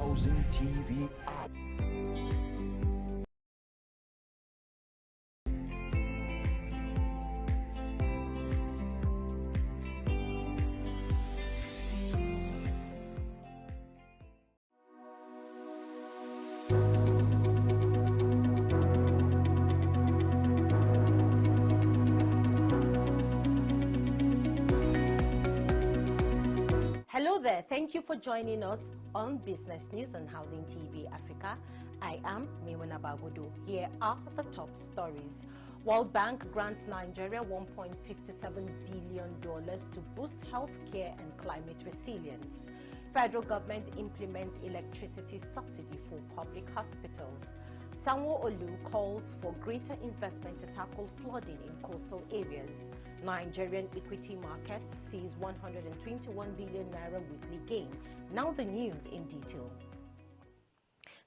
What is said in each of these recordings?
Housing TV app. Hello there, thank you for joining us on Business News on Housing TV Africa. I am Maimuna Bagudu. Here are the top stories. World Bank grants Nigeria $1.57 billion to boost healthcare and climate resilience. Federal government implements electricity subsidy for public hospitals. Sanwo-Olu calls for greater investment to tackle flooding in coastal areas. Nigerian equity market sees 121 billion naira weekly gain. Now the news in detail.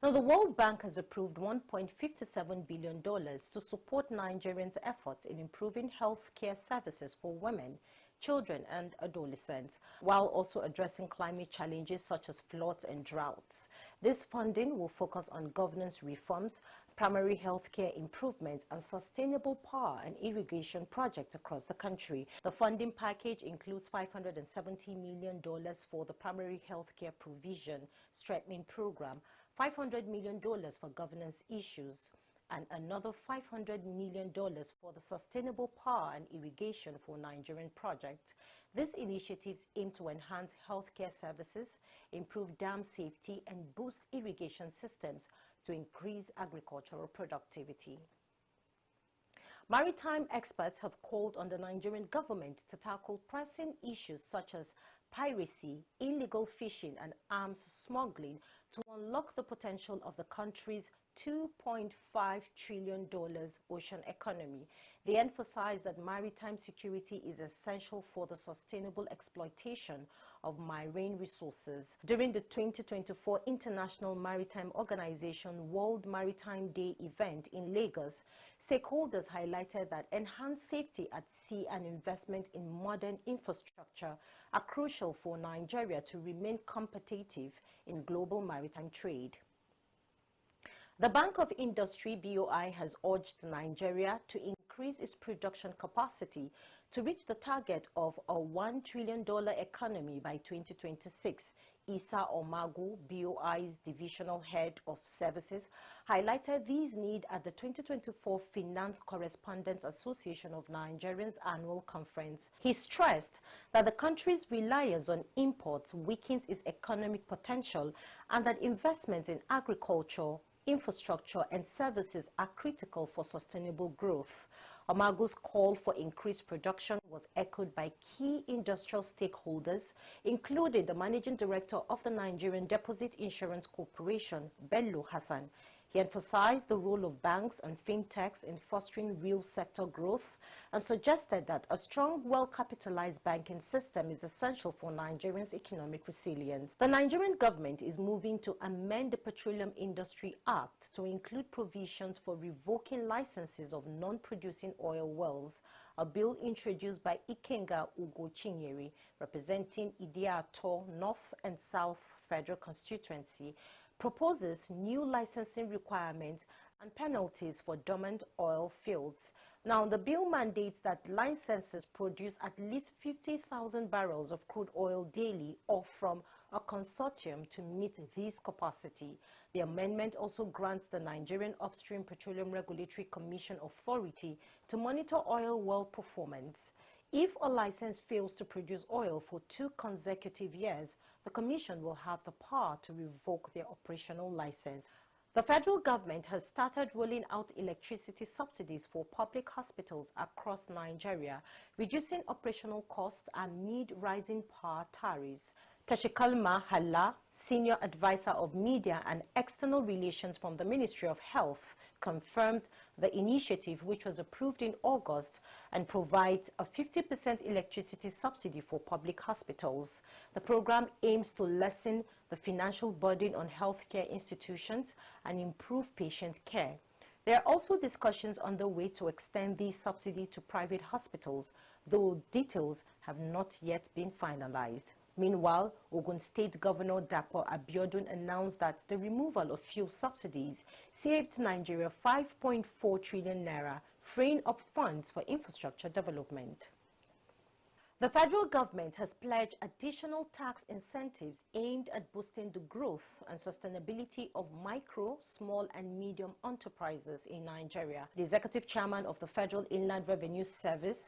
Now the World Bank has approved $1.57 billion to support Nigerians' efforts in improving healthcare services for women, children and adolescents, while also addressing climate challenges such as floods and droughts. This funding will focus on governance reforms, primary healthcare improvement and sustainable power and irrigation projects across the country. The funding package includes $570 million for the primary healthcare provision strengthening program, $500 million for governance issues, and another $500 million for the sustainable power and irrigation for Nigerian projects. These initiatives aim to enhance healthcare services, improve dam safety, and boost irrigation systems to increase agricultural productivity. Maritime experts have called on the Nigerian government to tackle pressing issues such as piracy, illegal fishing, and arms smuggling to unlock the potential of the country's $2.5 trillion ocean economy. They emphasize that maritime security is essential for the sustainable exploitation of marine resources. During the 2024 International Maritime Organization World Maritime Day event in Lagos, stakeholders highlighted that enhanced safety at sea and investment in modern infrastructure are crucial for Nigeria to remain competitive in global maritime trade. The Bank of Industry (BOI) has urged Nigeria to increase its production capacity to reach the target of a $1 trillion economy by 2026. Isa Omagu, BOI's divisional head of services, highlighted these needs at the 2024 Finance Correspondents Association of Nigerians annual conference. He stressed that the country's reliance on imports weakens its economic potential and that investments in agriculture, infrastructure and services are critical for sustainable growth. Omagu's call for increased production was echoed by key industrial stakeholders, including the Managing Director of the Nigerian Deposit Insurance Corporation, Bello Hassan. He emphasized the role of banks and fintechs in fostering real sector growth and suggested that a strong, well-capitalized banking system is essential for Nigerians' economic resilience. The Nigerian government is moving to amend the Petroleum Industry Act to include provisions for revoking licenses of non-producing oil wells, a bill introduced by Ikenga Ugo Chinyere, representing Idiato North and South Federal Constituency, proposes new licensing requirements and penalties for dormant oil fields. Now, the bill mandates that licenses produce at least 50,000 barrels of crude oil daily or from a consortium to meet this capacity. The amendment also grants the Nigerian Upstream Petroleum Regulatory Commission authority to monitor oil well performance. If a license fails to produce oil for 2 consecutive years, the Commission will have the power to revoke their operational license. The federal government has started rolling out electricity subsidies for public hospitals across Nigeria, reducing operational costs amid rising power tariffs. Tashikalma Hala, Senior Advisor of Media and External Relations from the Ministry of Health, confirmed the initiative, which was approved in August and provides a 50% electricity subsidy for public hospitals. The program aims to lessen the financial burden on healthcare institutions and improve patient care. There are also discussions underway to extend this subsidy to private hospitals, though details have not yet been finalized. Meanwhile, Ogun State Governor Dapo Abiodun announced that the removal of fuel subsidies saved Nigeria 5.4 trillion naira, freeing up funds for infrastructure development. The federal government has pledged additional tax incentives aimed at boosting the growth and sustainability of micro, small and medium enterprises in Nigeria. The executive chairman of the Federal Inland Revenue Service,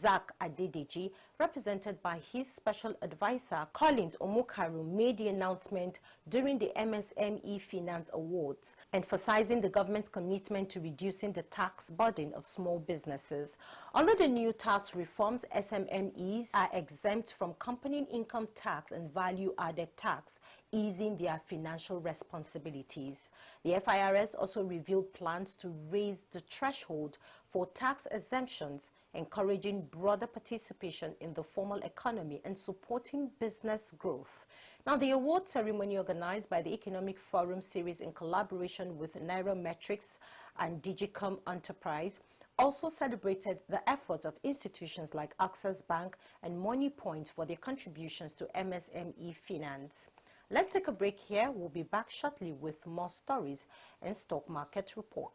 Zach Adedeji, represented by his special advisor, Collins Omokaru, made the announcement during the MSME Finance Awards, emphasizing the government's commitment to reducing the tax burden of small businesses. Under the new tax reforms, SMMEs are exempt from company income tax and value-added tax, easing their financial responsibilities. The FIRS also revealed plans to raise the threshold for tax exemptions, encouraging broader participation in the formal economy and supporting business growth. Now, the award ceremony organized by the Economic Forum Series in collaboration with Nairametrics and Digicom Enterprise also celebrated the efforts of institutions like Access Bank and Moneypoint for their contributions to MSME finance. Let's take a break here. We'll be back shortly with more stories and stock market report.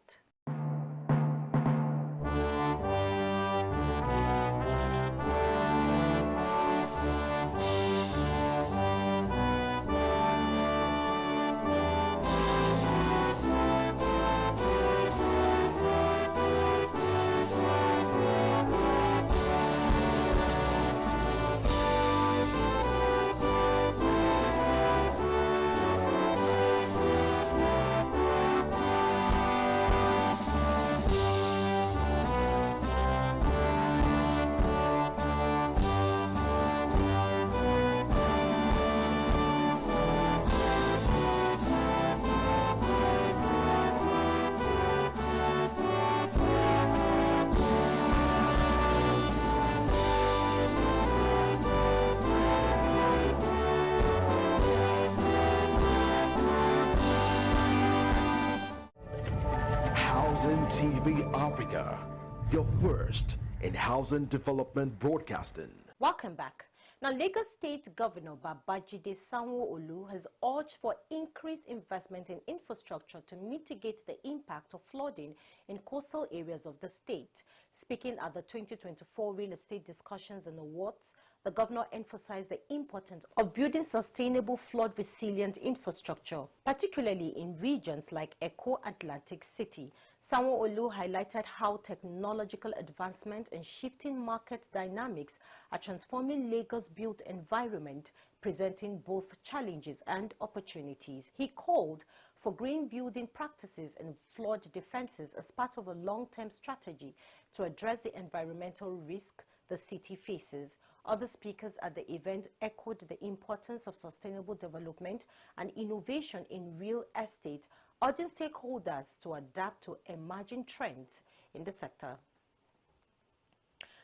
Housing TV Africa, your first in housing development broadcasting. Welcome back. Now, Lagos State Governor Babajide Sanwo-Olu has urged for increased investment in infrastructure to mitigate the impact of flooding in coastal areas of the state. Speaking at the 2024 Real Estate Discussions and Awards, the governor emphasized the importance of building sustainable flood-resilient infrastructure, particularly in regions like Eco Atlantic City. Sanwo-Olu highlighted how technological advancement and shifting market dynamics are transforming Lagos' built environment, presenting both challenges and opportunities. He called for green building practices and flood defenses as part of a long-term strategy to address the environmental risk the city faces. Other speakers at the event echoed the importance of sustainable development and innovation in real estate, urging stakeholders to adapt to emerging trends in the sector.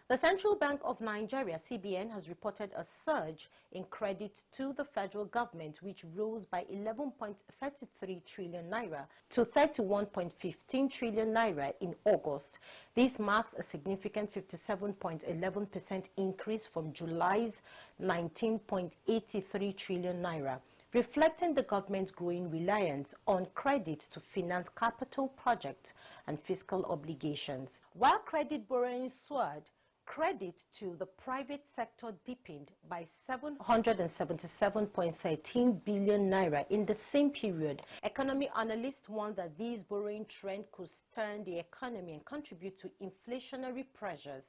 The Central Bank of Nigeria, CBN, has reported a surge in credit to the federal government, which rose by 11.33 trillion naira to 31.15 trillion naira in August. This marks a significant 57.11% increase from July's 19.83 trillion naira, reflecting the government's growing reliance on credit to finance capital projects and fiscal obligations. While credit borrowing soared, credit to the private sector deepened by 777.13 billion naira in the same period. Economy analysts warned that this borrowing trend could stern the economy and contribute to inflationary pressures.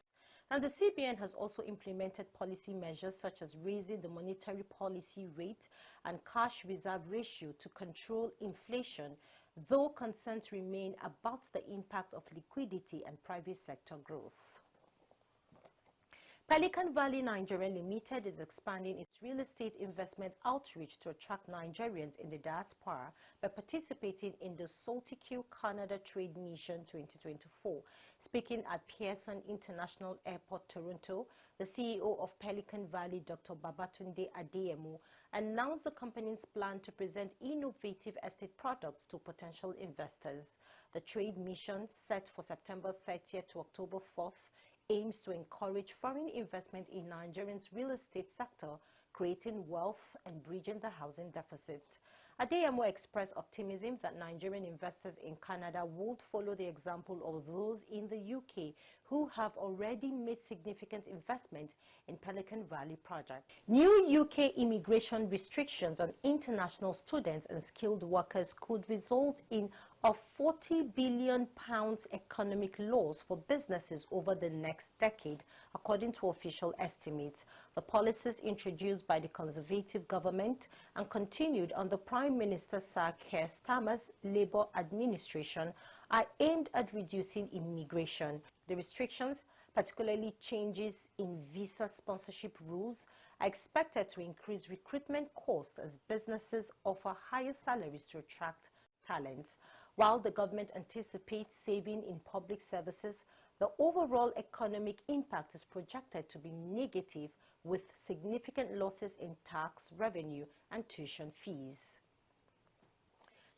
And the CBN has also implemented policy measures such as raising the monetary policy rate and cash reserve ratio to control inflation, though concerns remain about the impact of liquidity and private sector growth. Pelican Valley Nigeria Limited is expanding its real estate investment outreach to attract Nigerians in the diaspora by participating in the Solticue Canada Trade Mission 2024. Speaking at Pearson International Airport, Toronto, the CEO of Pelican Valley, Dr. Babatunde Adeyemo, announced the company's plan to present innovative estate products to potential investors. The trade mission, set for September 30th to October 4th, aims to encourage foreign investment in Nigeria's real estate sector, creating wealth and bridging the housing deficit. Adeyemo expressed optimism that Nigerian investors in Canada would follow the example of those in the UK who have already made significant investment in Pelican Valley project. New UK immigration restrictions on international students and skilled workers could result in a £40 billion economic loss for businesses over the next decade, according to official estimates. The policies introduced by the Conservative government and continued under Prime Minister Sir Keir Starmer's Labour administration are aimed at reducing immigration. The restrictions, particularly changes in visa sponsorship rules, are expected to increase recruitment costs as businesses offer higher salaries to attract talents. While the government anticipates saving in public services, the overall economic impact is projected to be negative, with significant losses in tax revenue and tuition fees.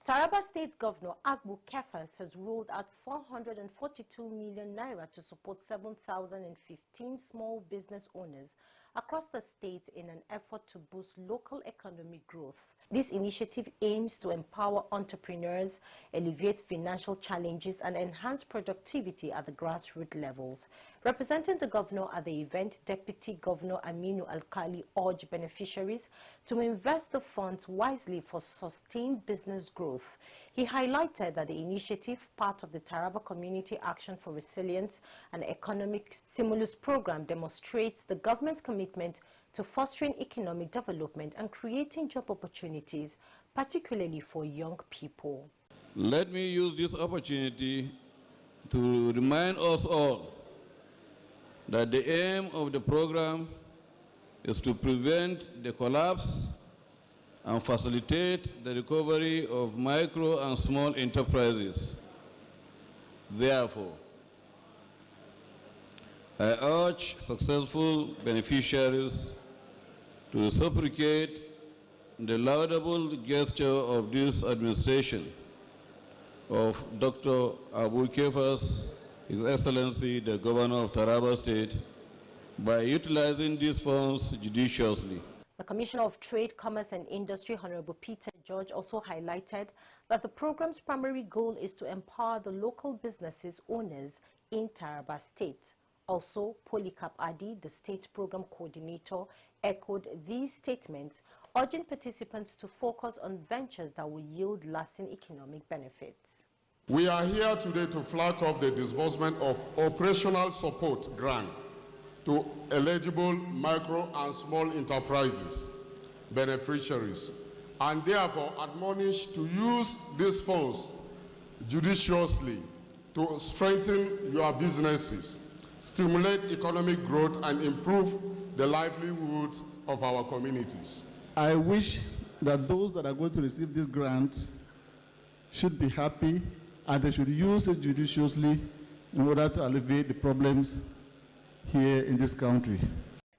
Taraba State Governor Agbu Kefas has rolled out 442 million naira to support 7,015 small business owners across the state in an effort to boost local economic growth. This initiative aims to empower entrepreneurs, alleviate financial challenges, and enhance productivity at the grassroots levels. Representing the governor at the event, Deputy Governor Aminu Alkali urged beneficiaries to invest the funds wisely for sustained business growth. He highlighted that the initiative, part of the Taraba Community Action for Resilience and Economic Stimulus Program, demonstrates the government's commitment to fostering economic development and creating job opportunities, particularly for young people. Let me use this opportunity to remind us all that the aim of the program is to prevent the collapse and facilitate the recovery of micro and small enterprises. Therefore, I urge successful beneficiaries to reciprocate the laudable gesture of this administration of Dr. Abu Kefas, His Excellency the Governor of Taraba State, by utilizing these funds judiciously. The Commissioner of Trade, Commerce and Industry, Honorable Peter George, also highlighted that the program's primary goal is to empower the local businesses owners in Taraba State. Also, Polycarp Adi, the state program coordinator, echoed these statements, urging participants to focus on ventures that will yield lasting economic benefits. We are here today to flag off the disbursement of operational support grant to eligible micro and small enterprises, beneficiaries, and therefore admonish to use these funds judiciously to strengthen your businesses, stimulate economic growth, and improve the livelihoods of our communities. I wish that those that are going to receive this grant should be happy, and they should use it judiciously in order to alleviate the problems here in this country.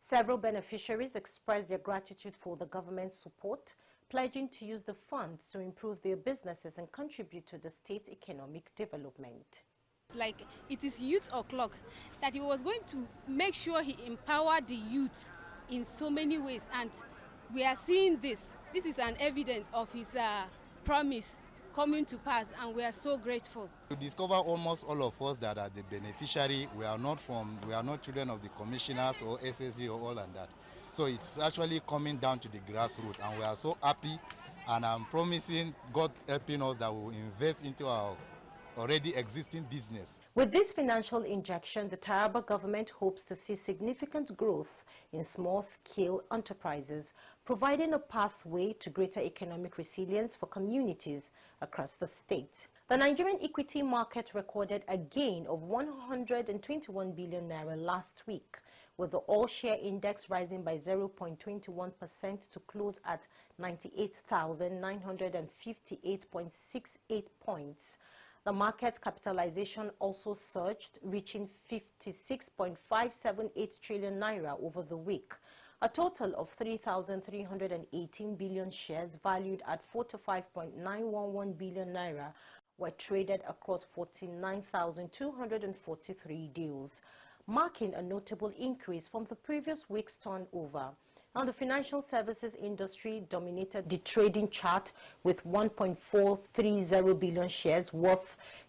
Several beneficiaries expressed their gratitude for the government's support, pledging to use the funds to improve their businesses and contribute to the state's economic development. Like it is youth o'clock, that he was going to make sure he empowered the youth in so many ways, and we are seeing this. This is an evidence of his promise coming to pass, and we are so grateful. To discover almost all of us that are the beneficiary, we are not children of the commissioners or SSD or all and that. So it's actually coming down to the grassroots, and we are so happy, and I'm promising God helping us that we will invest into our already existing business. With this financial injection, the Taraba government hopes to see significant growth in small-scale enterprises, providing a pathway to greater economic resilience for communities across the state. The Nigerian equity market recorded a gain of 121 billion naira last week, with the all-share index rising by 0.21% to close at 98,958.68 points. The market capitalization also surged, reaching 56.578 trillion naira over the week. A total of 3,318 billion shares valued at 45.911 billion naira were traded across 49,243 deals, marking a notable increase from the previous week's turnover. Now, the financial services industry dominated the trading chart with 1.430 billion shares worth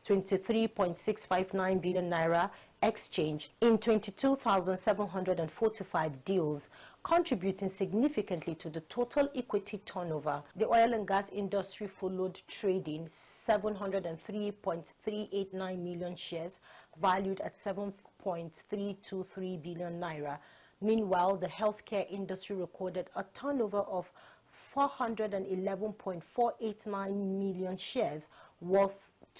23.659 billion naira exchanged in 22,745 deals, contributing significantly to the total equity turnover. The oil and gas industry followed, trading 703.389 million shares valued at 7.323 billion naira. Meanwhile, the healthcare industry recorded a turnover of 411.489 million shares worth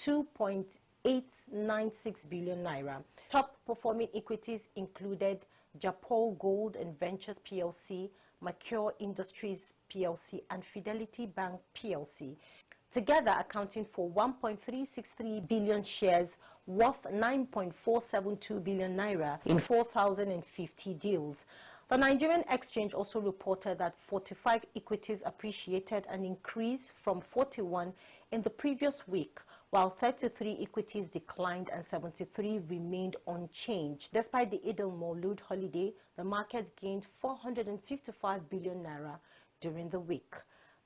2.896 billion naira. Top performing equities included Japol Gold and Ventures PLC, Mercure Industries PLC, and Fidelity Bank PLC, together accounting for 1.363 billion shares worth 9.472 billion naira in 4,050 deals. The Nigerian Exchange also reported that 45 equities appreciated, an increase from 41 in the previous week, while 33 equities declined and 73 remained unchanged. Despite the Eid al-Maulud holiday, the market gained 455 billion naira during the week.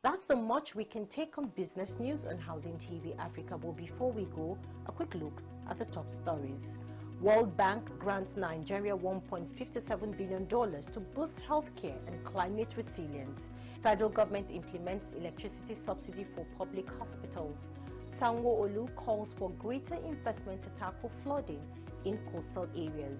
That's the much we can take on business news on Housing TV Africa. But before we go, a quick look at the top stories. World Bank grants Nigeria $1.57 billion to boost healthcare and climate resilience. Federal government implements electricity subsidy for public hospitals. Sanwo-Olu calls for greater investment to tackle flooding in coastal areas.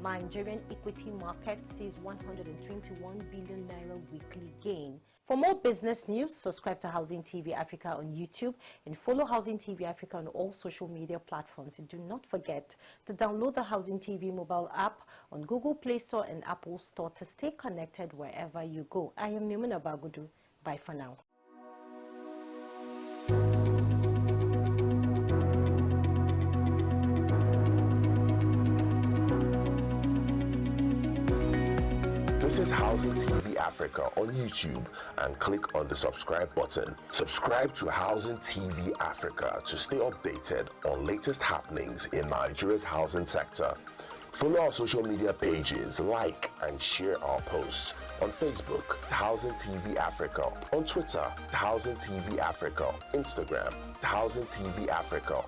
Nigerian equity market sees 121 billion naira weekly gain. For more business news, subscribe to Housing TV Africa on YouTube and follow Housing TV Africa on all social media platforms. And do not forget to download the Housing TV mobile app on Google Play Store and Apple Store to stay connected wherever you go. I am Mimuna Bagudu. Bye for now. Visit Housing TV Africa on YouTube and click on the subscribe button. Subscribe to Housing TV Africa to stay updated on latest happenings in Nigeria's housing sector. Follow our social media pages, like and share our posts. On Facebook, Housing TV Africa. On Twitter, Housing TV Africa. Instagram, Housing TV Africa.